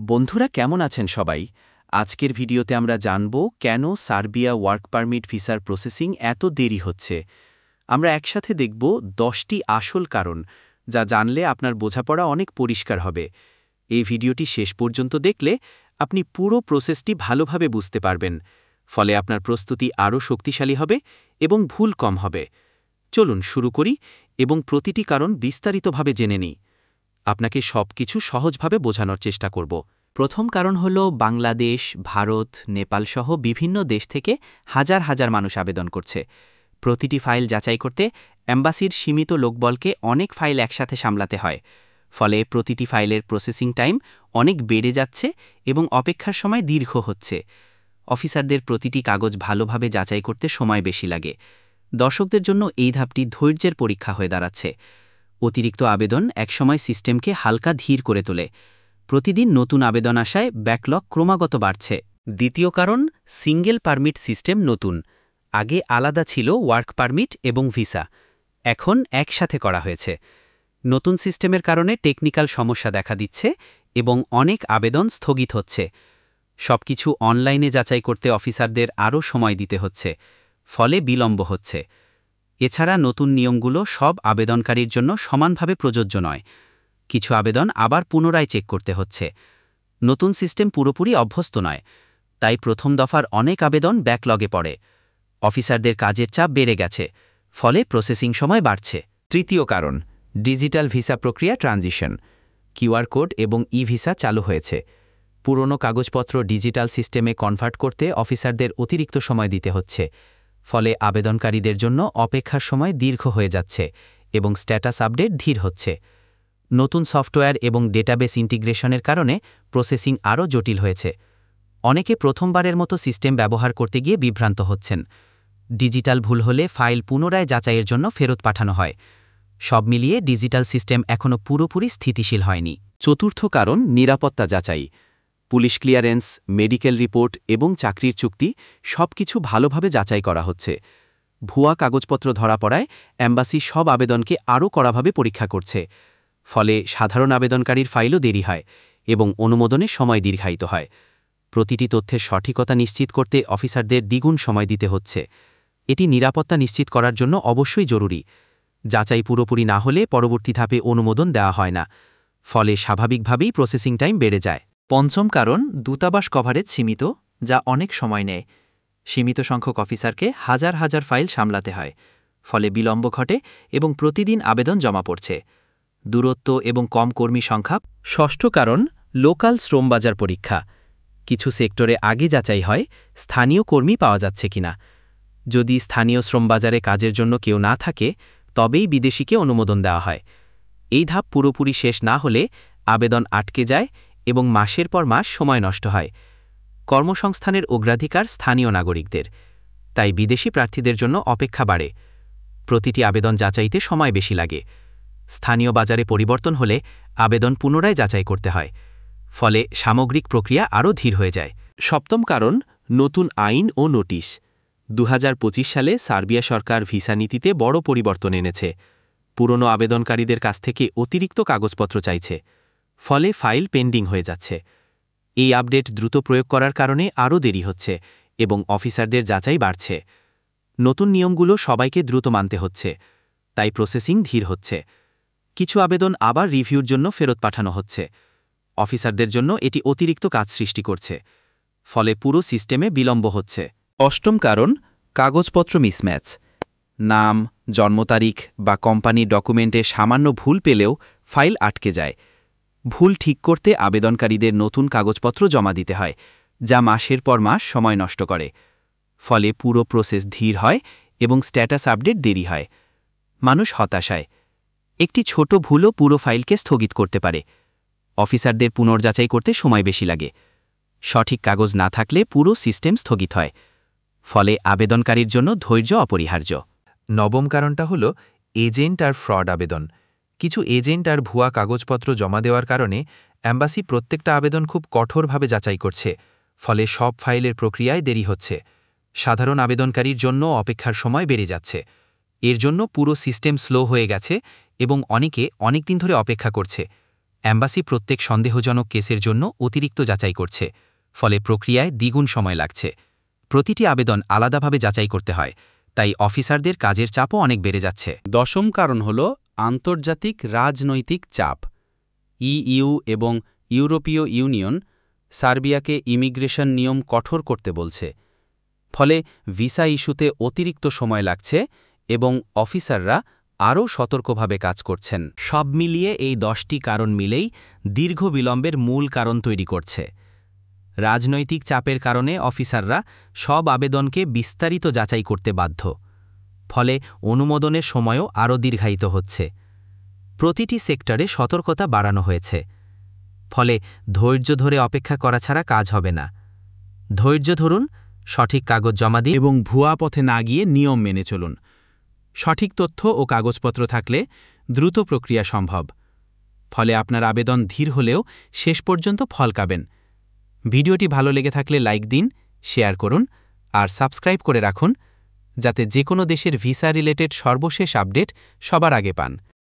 বন্ধুরা কেমন আছেন সবাই? আজকের ভিডিওতে আমরা জানব কেন সার্বিয়া ওয়ার্ক পারমিট ভিসার প্রসেসিং এত দেরি হচ্ছে। আমরা একসাথে দেখব 10টি আসল কারণ, যা জানলে আপনার বোঝাপড়া অনেক পরিষ্কার হবে। এই ভিডিওটি শেষ পর্যন্ত দেখলে আপনি পুরো প্রসেসটি ভালোভাবে বুঝতে পারবেন, ফলে আপনার প্রস্তুতি আরও শক্তিশালী হবে এবং ভুল কম হবে। চলুন শুরু করি এবং প্রতিটি কারণ বিস্তারিতভাবে জেনে নিই। আপনাকে সবকিছু সহজভাবে বোঝানোর চেষ্টা করব। প্রথম কারণ হল বাংলাদেশ, ভারত, নেপাল সহ বিভিন্ন দেশ থেকে হাজার হাজার মানুষ আবেদন করছে। প্রতিটি ফাইল যাচাই করতে অ্যাম্বাসির সীমিত লোকবলকে অনেক ফাইল একসাথে সামলাতে হয়। ফলে প্রতিটি ফাইলের প্রসেসিং টাইম অনেক বেড়ে যাচ্ছে এবং অপেক্ষার সময় দীর্ঘ হচ্ছে। অফিসারদের প্রতিটি কাগজ ভালোভাবে যাচাই করতে সময় বেশি লাগে। দর্শকদের জন্য এই ধাপটি ধৈর্যের পরীক্ষা হয়ে দাঁড়াচ্ছে। অতিরিক্ত আবেদন একসময় সিস্টেমকে হালকা ধীর করে তোলে। প্রতিদিন নতুন আবেদন আসায় ব্যাকলগ ক্রমাগত বাড়ছে। দ্বিতীয় কারণ, সিঙ্গেল পারমিট সিস্টেম নতুন। আগে আলাদা ছিল ওয়ার্ক পারমিট এবং ভিসা, এখন একসাথে করা হয়েছে। নতুন সিস্টেমের কারণে টেকনিক্যাল সমস্যা দেখা দিচ্ছে এবং অনেক আবেদন স্থগিত হচ্ছে। সবকিছু অনলাইনে যাচাই করতে অফিসারদের আরও সময় দিতে হচ্ছে, ফলে বিলম্ব হচ্ছে। এছাড়া নতুন নিয়মগুলো সব আবেদনকারীর জন্য সমানভাবে প্রযোজ্য নয়। কিছু আবেদন আবার পুনরায় চেক করতে হচ্ছে। নতুন সিস্টেম পুরোপুরি অভ্যস্ত নয়, তাই প্রথম দফার অনেক আবেদন ব্যাকলগে পড়ে। অফিসারদের কাজের চাপ বেড়ে গেছে, ফলে প্রসেসিং সময় বাড়ছে। তৃতীয় কারণ, ডিজিটাল ভিসা প্রক্রিয়া ট্রানজিশন। কিউআর কোড এবং ই-ভিসা চালু হয়েছে। পুরনো কাগজপত্র ডিজিটাল সিস্টেমে কনভার্ট করতে অফিসারদের অতিরিক্ত সময় দিতে হচ্ছে, ফলে আবেদনকারীদের জন্য অপেক্ষার সময় দীর্ঘ হয়ে যাচ্ছে এবং স্ট্যাটাস আপডেট ধীর হচ্ছে। নতুন সফটওয়্যার এবং ডেটাবেস ইন্টিগ্রেশনের কারণে প্রসেসিং আরও জটিল হয়েছে। অনেকে প্রথমবারের মতো সিস্টেম ব্যবহার করতে গিয়ে বিভ্রান্ত হচ্ছেন। ডিজিটাল ভুল হলে ফাইল পুনরায় যাচাইয়ের জন্য ফেরত পাঠানো হয়। সব মিলিয়ে ডিজিটাল সিস্টেম এখনও পুরোপুরি স্থিতিশীল হয়নি। চতুর্থ কারণ, নিরাপত্তা যাচাই। পুলিশ ক্লিয়ারেন্স, মেডিকেল রিপোর্ট এবং চাকরির চুক্তি সবকিছু ভালোভাবে যাচাই করা হচ্ছে। ভুয়া কাগজপত্র ধরা পড়ায় অ্যাম্বাসি সব আবেদনকে আরও কড়াভাবে পরীক্ষা করছে। ফলে সাধারণ আবেদনকারীর ফাইলও দেরি হয় এবং অনুমোদনের সময় দীর্ঘায়িত হয়। প্রতিটি তথ্যের সঠিকতা নিশ্চিত করতে অফিসারদের দ্বিগুণ সময় দিতে হচ্ছে। এটি নিরাপত্তা নিশ্চিত করার জন্য অবশ্যই জরুরি। যাচাই পুরোপুরি না হলে পরবর্তী ধাপে অনুমোদন দেওয়া হয় না, ফলে স্বাভাবিকভাবেই প্রসেসিং টাইম বেড়ে যায়। পঞ্চম কারণ, দূতাবাস কভারেজ সীমিত, যা অনেক সময় নেয়। সীমিত সংখ্যক অফিসারকে হাজার হাজার ফাইল সামলাতে হয়, ফলে বিলম্ব ঘটে এবং প্রতিদিন আবেদন জমা পড়ছে। দূরত্ব এবং কম কর্মী সংখ্যা। ষষ্ঠ কারণ, লোকাল শ্রমবাজার পরীক্ষা। কিছু সেক্টরে আগে যাচাই হয় স্থানীয় কর্মী পাওয়া যাচ্ছে কিনা। যদি স্থানীয় শ্রমবাজারে কাজের জন্য কেউ না থাকে, তবেই বিদেশিকে অনুমোদন দেওয়া হয়। এই ধাপ পুরোপুরি শেষ না হলে আবেদন আটকে যায় এবং মাসের পর মাস সময় নষ্ট হয়। কর্মসংস্থানের অগ্রাধিকার স্থানীয় নাগরিকদের, তাই বিদেশি প্রার্থীদের জন্য অপেক্ষা বাড়ে। প্রতিটি আবেদন যাচাইতে সময় বেশি লাগে। স্থানীয় বাজারে পরিবর্তন হলে আবেদন পুনরায় যাচাই করতে হয়, ফলে সামগ্রিক প্রক্রিয়া আরও ধীর হয়ে যায়। সপ্তম কারণ, নতুন আইন ও নোটিশ। 2025 সালে সার্বিয়া সরকার ভিসা নীতিতে বড় পরিবর্তন এনেছে। পুরনো আবেদনকারীদের কাছ থেকে অতিরিক্ত কাগজপত্র চাইছে, ফলে ফাইল পেন্ডিং হয়ে যাচ্ছে। এই আপডেট দ্রুত প্রয়োগ করার কারণে আরও দেরি হচ্ছে এবং অফিসারদের যাচাই বাড়ছে। নতুন নিয়মগুলো সবাইকে দ্রুত মানতে হচ্ছে, তাই প্রসেসিং ধীর হচ্ছে। কিছু আবেদন আবার রিভিউর জন্য ফেরত পাঠানো হচ্ছে। অফিসারদের জন্য এটি অতিরিক্ত কাজ সৃষ্টি করছে, ফলে পুরো সিস্টেমে বিলম্ব হচ্ছে। অষ্টম কারণ, কাগজপত্র মিসম্যাচ। নাম, জন্ম তারিখ বা কোম্পানির ডকুমেন্টে সামান্য ভুল পেলেও ফাইল আটকে যায়। ভুল ঠিক করতে আবেদনকারীদের নতুন কাগজপত্র জমা দিতে হয়, যা মাসের পর মাস সময় নষ্ট করে। ফলে পুরো প্রসেস ধীর হয় এবং স্ট্যাটাস আপডেট দেরি হয়। মানুষ হতাশায়। একটি ছোট ভুলও পুরো ফাইলকে স্থগিত করতে পারে। অফিসারদের পুনর্যাচাই করতে সময় বেশি লাগে। সঠিক কাগজ না থাকলে পুরো সিস্টেম স্থগিত হয়, ফলে আবেদনকারীর জন্য ধৈর্য অপরিহার্য। নবম কারণটা হল এজেন্ট আর ফ্রড আবেদন। কিছু এজেন্ট আর ভুয়া কাগজপত্র জমা দেওয়ার কারণে অ্যাম্বাসি প্রত্যেকটা আবেদন খুব কঠোরভাবে যাচাই করছে, ফলে সব ফাইলের প্রক্রিয়ায় দেরি হচ্ছে। সাধারণ আবেদনকারীর জন্য অপেক্ষার সময় বেড়ে যাচ্ছে। এর জন্য পুরো সিস্টেম স্লো হয়ে গেছে এবং অনেকে অনেক দিন ধরে অপেক্ষা করছে। অ্যাম্বাসি প্রত্যেক সন্দেহজনক কেসের জন্য অতিরিক্ত যাচাই করছে, ফলে প্রক্রিয়ায় দ্বিগুণ সময় লাগছে। প্রতিটি আবেদন আলাদাভাবে যাচাই করতে হয়, তাই অফিসারদের কাজের চাপও অনেক বেড়ে যাচ্ছে। 10ম কারণ হল আন্তর্জাতিক রাজনৈতিক চাপ। ইইউ এবং ইউরোপীয় ইউনিয়ন সার্বিয়াকে ইমিগ্রেশন নিয়ম কঠোর করতে বলছে, ফলে ভিসা ইস্যুতে অতিরিক্ত সময় লাগছে এবং অফিসাররা আরও সতর্কভাবে কাজ করছেন। সব মিলিয়ে এই 10টি কারণ মিলেই দীর্ঘ বিলম্বের মূল কারণ তৈরি করছে। রাজনৈতিক চাপের কারণে অফিসাররা সব আবেদনকে বিস্তারিত যাচাই করতে বাধ্য, ফলে অনুমোদনের সময়ও আরও দীর্ঘায়িত হচ্ছে। প্রতিটি সেক্টরে সতর্কতা বাড়ানো হয়েছে, ফলে ধৈর্য ধরে অপেক্ষা করা ছাড়া কাজ হবে না। ধৈর্য ধরুন, সঠিক কাগজ জমা দিন এবং ভুয়া পথে না গিয়ে নিয়ম মেনে চলুন। সঠিক তথ্য ও কাগজপত্র থাকলে দ্রুত প্রক্রিয়া সম্ভব, ফলে আপনার আবেদন ধীর হলেও শেষ পর্যন্ত ফল পাবেন। ভিডিওটি ভালো লেগে থাকলে লাইক দিন, শেয়ার করুন আর সাবস্ক্রাইব করে রাখুন, যাতে যে কোনো দেশের ভিসা রিলেটেড সর্বশেষ আপডেট সবার আগে পান।